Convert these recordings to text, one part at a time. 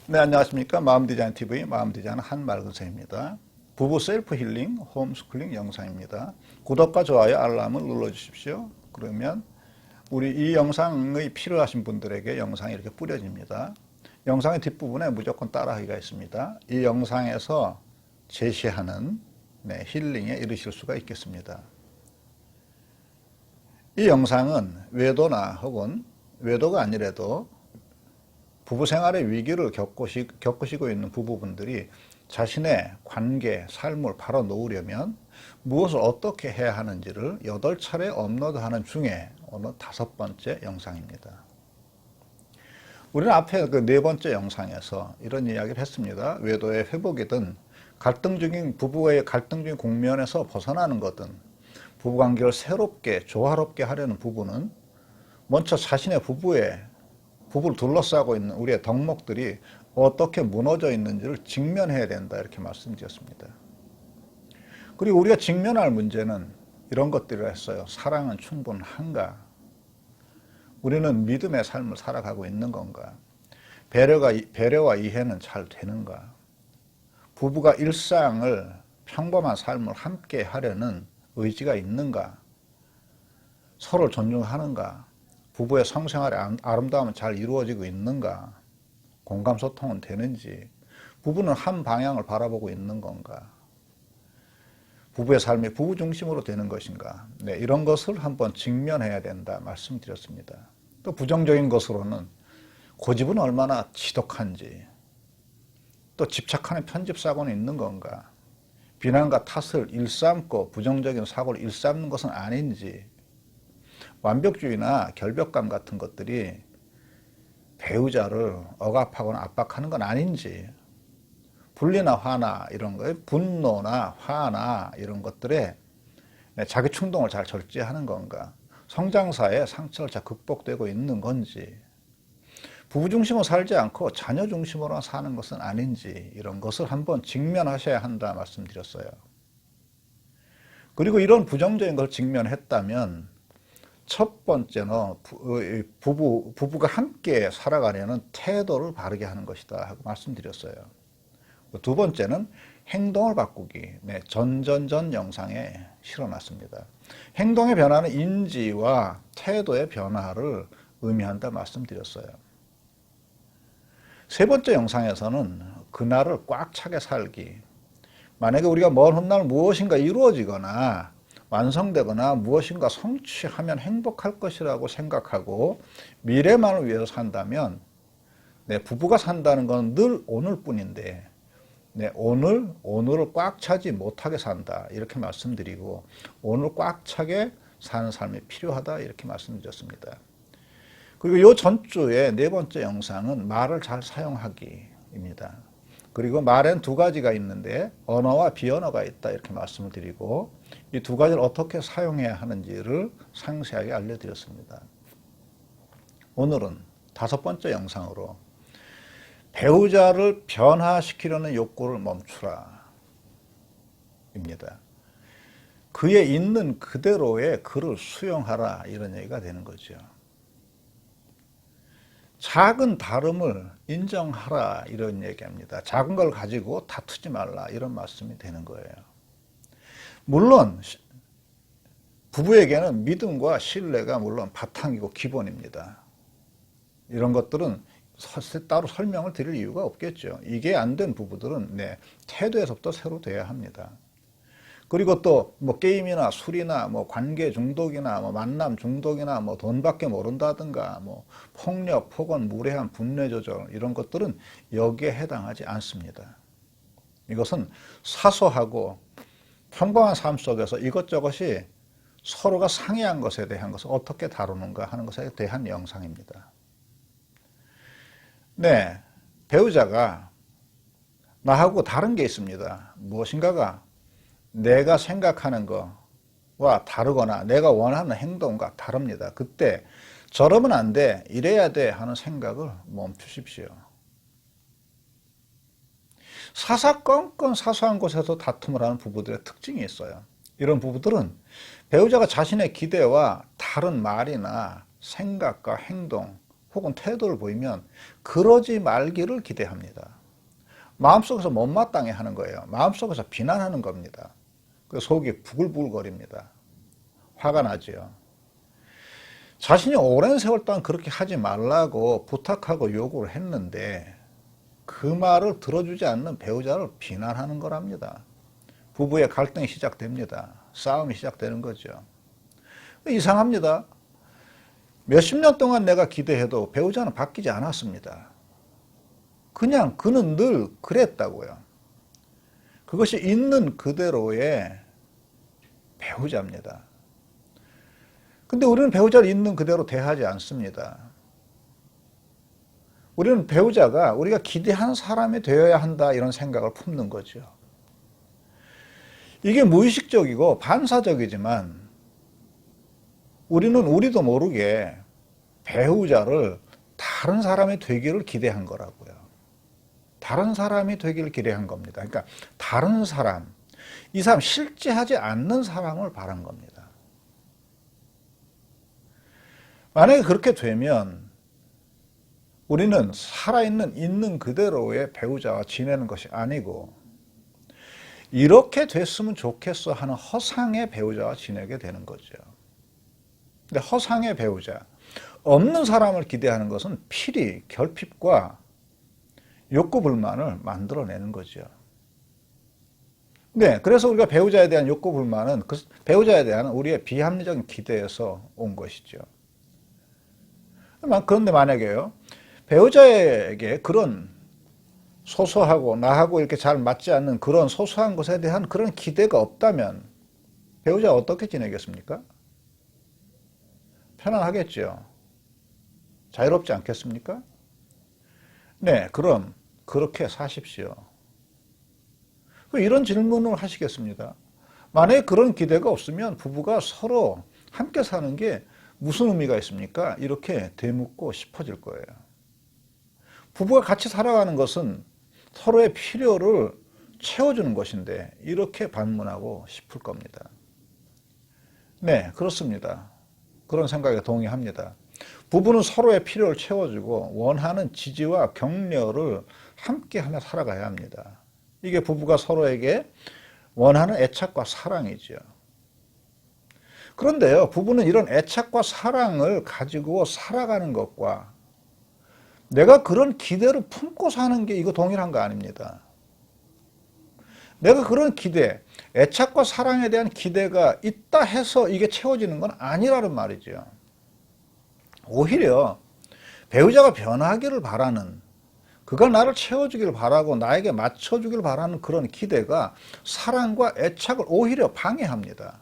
네, 안녕하십니까. 마음디자인TV 마음디자인 한말근서입니다. 부부 셀프 힐링, 홈스쿨링 영상입니다. 구독과 좋아요, 알람을 눌러주십시오. 그러면 우리 이 영상의 필요하신 분들에게 영상이 이렇게 뿌려집니다. 영상의 뒷부분에 무조건 따라하기가 있습니다. 이 영상에서 제시하는 힐링에 이르실 수가 있겠습니다. 이 영상은 외도나 혹은 외도가 아니라도 부부 생활의 위기를 겪으시고 있는 부부분들이 자신의 관계, 삶을 바로 놓으려면 무엇을 어떻게 해야 하는지를 8차례 업로드하는 중에 오늘 5번째 영상입니다. 우리는 앞에 그 4번째 영상에서 이런 이야기를 했습니다. 외도의 회복이든 부부의 갈등 중인 국면에서 벗어나는 거든 부부관계를 새롭게 조화롭게 하려는 부부는 먼저 자신의 부부를 둘러싸고 있는 우리의 덕목들이 어떻게 무너져 있는지를 직면해야 된다, 이렇게 말씀드렸습니다. 그리고 우리가 직면할 문제는 이런 것들이라 했어요. 사랑은 충분한가? 우리는 믿음의 삶을 살아가고 있는 건가? 배려와 이해는 잘 되는가? 부부가 평범한 삶을 함께 하려는 의지가 있는가? 서로 존중하는가? 부부의 성생활의 아름다움은 잘 이루어지고 있는가? 공감 소통은 되는지? 부부는 한 방향을 바라보고 있는 건가? 부부의 삶이 부부 중심으로 되는 것인가? 네, 이런 것을 한번 직면해야 된다 말씀드렸습니다. 또 부정적인 것으로는 고집은 얼마나 지독한지, 또 집착하는 편집사고는 있는 건가? 비난과 탓을 일삼고 부정적인 사고를 일삼는 것은 아닌지, 완벽주의나 결벽감 같은 것들이 배우자를 억압하거나 압박하는 건 아닌지, 분리나 화나 이런 거에 분노나 화나 이런 것들에 자기 충동을 잘 절제하는 건가, 성장사의 상처를 잘 극복되고 있는 건지, 부부 중심으로 살지 않고 자녀 중심으로 사는 것은 아닌지, 이런 것을 한번 직면하셔야 한다 말씀드렸어요. 그리고 이런 부정적인 걸 직면했다면 첫 번째는 부부가 함께 살아가려는 태도를 바르게 하는 것이다 하고 말씀드렸어요. 두 번째는 행동을 바꾸기. 전전전 영상에 실어놨습니다. 행동의 변화는 인지와 태도의 변화를 의미한다 말씀드렸어요. 세 번째 영상에서는 그날을 꽉 차게 살기. 만약에 우리가 먼 훗날 무엇인가 이루어지거나 완성되거나 무엇인가 성취하면 행복할 것이라고 생각하고 미래만을 위해서 산다면 부부가 산다는 건 늘 오늘뿐인데 오늘을 꽉 차지 못하게 산다, 이렇게 말씀드리고 오늘 꽉 차게 사는 삶이 필요하다, 이렇게 말씀드렸습니다. 그리고 이 전주의 4번째 영상은 말을 잘 사용하기입니다. 그리고 말엔 2가지가 있는데 언어와 비언어가 있다, 이렇게 말씀을 드리고 이 2가지를 어떻게 사용해야 하는지를 상세하게 알려드렸습니다. 오늘은 5번째 영상으로 배우자를 변화시키려는 욕구를 멈추라 입니다. 그의 있는 그대로의 그를 수용하라, 이런 얘기가 되는 거죠. 작은 다름을 인정하라, 이런 얘기합니다. 작은 걸 가지고 다투지 말라, 이런 말씀이 되는 거예요. 물론 부부에게는 믿음과 신뢰가 물론 바탕이고 기본입니다. 이런 것들은 따로 설명을 드릴 이유가 없겠죠. 이게 안 된 부부들은 태도에서부터 새로 돼야 합니다. 그리고 또 게임이나 술이나 관계 중독이나 만남 중독이나 돈밖에 모른다든가 폭력, 폭언, 무례한 분뇌 조절, 이런 것들은 여기에 해당하지 않습니다. 이것은 사소하고 평범한 삶 속에서 이것저것이 서로가 상이한 것에 대한 것을 어떻게 다루는가 하는 것에 대한 영상입니다. 배우자가 나하고 다른 게 있습니다. 무엇인가가 내가 생각하는 거와 다르거나 내가 원하는 행동과 다릅니다. 그때 저러면 안 돼, 이래야 돼 하는 생각을 멈추십시오. 사사건건 사소한 곳에서 다툼을 하는 부부들의 특징이 있어요. 이런 부부들은 배우자가 자신의 기대와 다른 말이나 생각과 행동 혹은 태도를 보이면 그러지 말기를 기대합니다. 마음속에서 못마땅해 하는 거예요. 마음속에서 비난하는 겁니다. 그 속이 부글부글거립니다. 화가 나죠. 자신이 오랜 세월 동안 그렇게 하지 말라고 부탁하고 요구를 했는데 그 말을 들어주지 않는 배우자를 비난하는 거랍니다. 부부의 갈등이 시작됩니다. 싸움이 시작되는 거죠. 이상합니다. 몇십 년 동안 내가 기대해도 배우자는 바뀌지 않았습니다. 그냥 그는 늘 그랬다고요. 그것이 있는 그대로의 배우자입니다. 근데 우리는 배우자를 있는 그대로 대하지 않습니다. 우리는 배우자가 우리가 기대한 사람이 되어야 한다 이런 생각을 품는 거죠. 이게 무의식적이고 반사적이지만 우리는 우리도 모르게 배우자를 다른 사람이 되기를 기대한 거라고요. 다른 사람이 되기를 기대한 겁니다. 그러니까 다른 사람, 이 사람 실제하지 않는 사람을 바란 겁니다. 만약에 그렇게 되면 우리는 살아있는 있는 그대로의 배우자와 지내는 것이 아니고 이렇게 됐으면 좋겠어 하는 허상의 배우자와 지내게 되는 거죠. 근데 허상의 배우자, 없는 사람을 기대하는 것은 필히 결핍과 욕구 불만을 만들어내는 거죠. 네, 그래서 우리가 배우자에 대한 욕구 불만은 그 배우자에 대한 우리의 비합리적인 기대에서 온 것이죠. 그런데 만약에요, 배우자에게 그런 소소하고 나하고 이렇게 잘 맞지 않는 그런 소소한 것에 대한 그런 기대가 없다면 배우자가 어떻게 지내겠습니까? 편안하겠죠. 자유롭지 않겠습니까? 네, 그럼 그렇게 사십시오. 이런 질문을 하시겠습니다. 만약에 그런 기대가 없으면 부부가 서로 함께 사는 게 무슨 의미가 있습니까? 이렇게 되묻고 싶어질 거예요. 부부가 같이 살아가는 것은 서로의 필요를 채워주는 것인데 이렇게 반문하고 싶을 겁니다. 네, 그렇습니다. 그런 생각에 동의합니다. 부부는 서로의 필요를 채워주고 원하는 지지와 격려를 함께하며 살아가야 합니다. 이게 부부가 서로에게 원하는 애착과 사랑이죠. 그런데요, 부부는 이런 애착과 사랑을 가지고 살아가는 것과 내가 그런 기대를 품고 사는 게 이거 동일한 거 아닙니다. 내가 그런 기대, 애착과 사랑에 대한 기대가 있다 해서 이게 채워지는 건 아니라는 말이죠. 오히려 배우자가 변하기를 바라는, 그가 나를 채워주기를 바라고 나에게 맞춰주기를 바라는 그런 기대가 사랑과 애착을 오히려 방해합니다.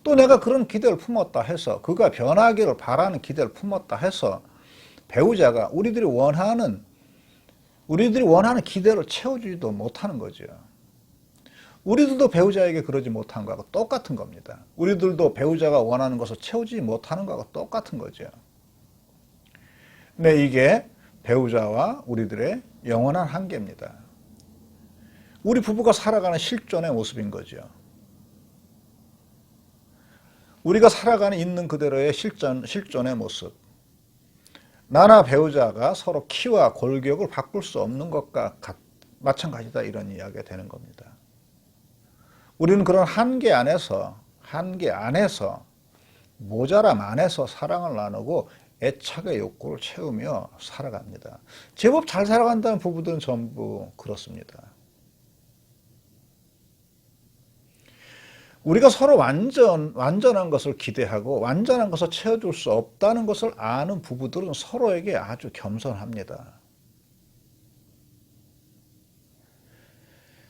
또 내가 그런 기대를 품었다 해서, 그가 변하기를 바라는 기대를 품었다 해서 배우자가 우리들이 원하는 기대를 채워주지도 못하는 거죠. 우리들도 배우자에게 그러지 못한 거하고 똑같은 겁니다. 우리들도 배우자가 원하는 것을 채우지 못하는 거하고 똑같은 거죠. 네, 이게 배우자와 우리들의 영원한 한계입니다. 우리 부부가 살아가는 실존의 모습인 거죠. 우리가 살아가는 있는 그대로의 실존의 모습. 나나 배우자가 서로 키와 골격을 바꿀 수 없는 것과 마찬가지다, 이런 이야기가 되는 겁니다. 우리는 그런 한계 안에서 모자람 안에서 사랑을 나누고 애착의 욕구를 채우며 살아갑니다. 제법 잘 살아간다는 부부들은 전부 그렇습니다. 우리가 서로 완전한 것을 기대하고 완전한 것을 채워줄 수 없다는 것을 아는 부부들은 서로에게 아주 겸손합니다.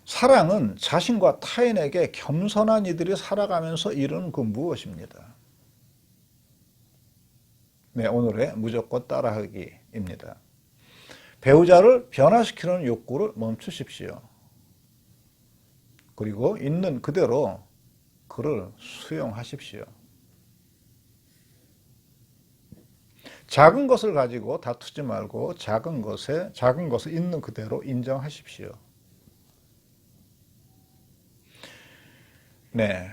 사랑은 자신과 타인에게 겸손한 이들이 살아가면서 이루는 그 무엇입니다. 네, 오늘의 무조건 따라하기입니다. 배우자를 변화시키는 욕구를 멈추십시오. 그리고 있는 그대로 그를 수용하십시오. 작은 것을 가지고 다투지 말고 작은 것을 있는 그대로 인정하십시오. 네.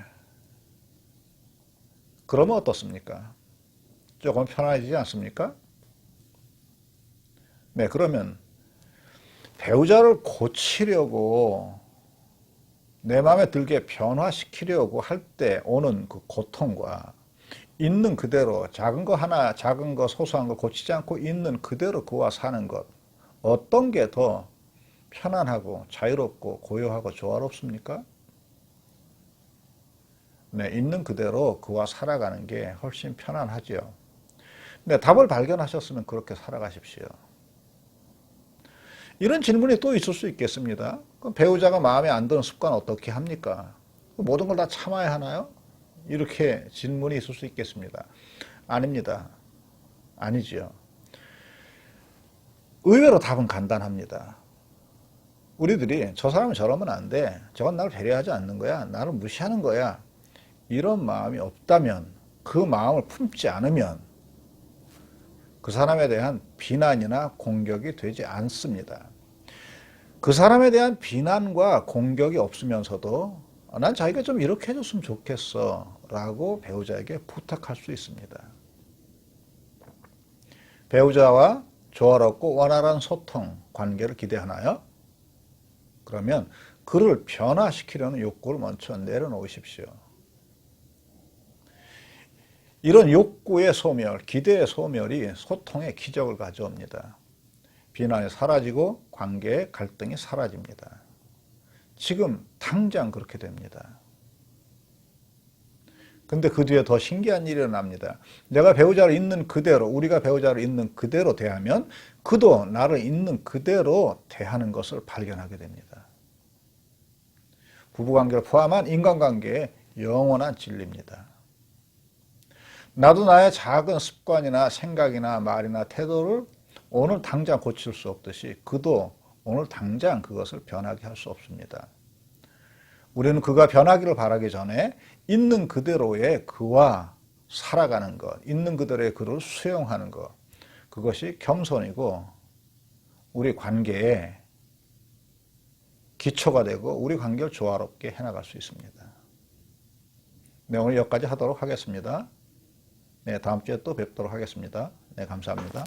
그러면 어떻습니까? 조금 편안해지지 않습니까? 네, 그러면 배우자를 고치려고 내 마음에 들게 변화시키려고 할 때 오는 그 고통과 있는 그대로 작은 거 하나, 작은 거 소소한 거 고치지 않고 있는 그대로 그와 사는 것, 어떤 게 더 편안하고 자유롭고 고요하고 조화롭습니까? 네, 있는 그대로 그와 살아가는 게 훨씬 편안하지요. 네, 답을 발견하셨으면 그렇게 살아가십시오. 이런 질문이 또 있을 수 있겠습니다. 그럼 배우자가 마음에 안 드는 습관 어떻게 합니까? 모든 걸 다 참아야 하나요? 이렇게 질문이 있을 수 있겠습니다. 아닙니다. 아니지요. 의외로 답은 간단합니다. 우리들이 저 사람은 저러면 안 돼. 저건 나를 배려하지 않는 거야. 나를 무시하는 거야. 이런 마음이 없다면, 그 마음을 품지 않으면 그 사람에 대한 비난이나 공격이 되지 않습니다. 그 사람에 대한 비난과 공격이 없으면서도 난 자기가 좀 이렇게 해줬으면 좋겠어 라고 배우자에게 부탁할 수 있습니다. 배우자와 조화롭고 원활한 소통, 관계를 기대하나요? 그러면 그를 변화시키려는 욕구를 먼저 내려놓으십시오. 이런 욕구의 소멸, 기대의 소멸이 소통의 기적을 가져옵니다. 비난이 사라지고 관계의 갈등이 사라집니다. 지금 당장 그렇게 됩니다. 근데 그 뒤에 더 신기한 일이 일어납니다. 내가 배우자를 있는 그대로, 우리가 배우자를 있는 그대로 대하면 그도 나를 있는 그대로 대하는 것을 발견하게 됩니다. 부부관계를 포함한 인간관계의 영원한 진리입니다. 나도 나의 작은 습관이나 생각이나 말이나 태도를 오늘 당장 고칠 수 없듯이 그도 오늘 당장 그것을 변하게 할 수 없습니다. 우리는 그가 변하기를 바라기 전에 있는 그대로의 그와 살아가는 것, 있는 그대로의 그를 수용하는 것, 그것이 겸손이고 우리 관계의 기초가 되고 우리 관계를 조화롭게 해나갈 수 있습니다. 네, 오늘 여기까지 하도록 하겠습니다. 네, 다음 주에 또 뵙도록 하겠습니다. 네, 감사합니다.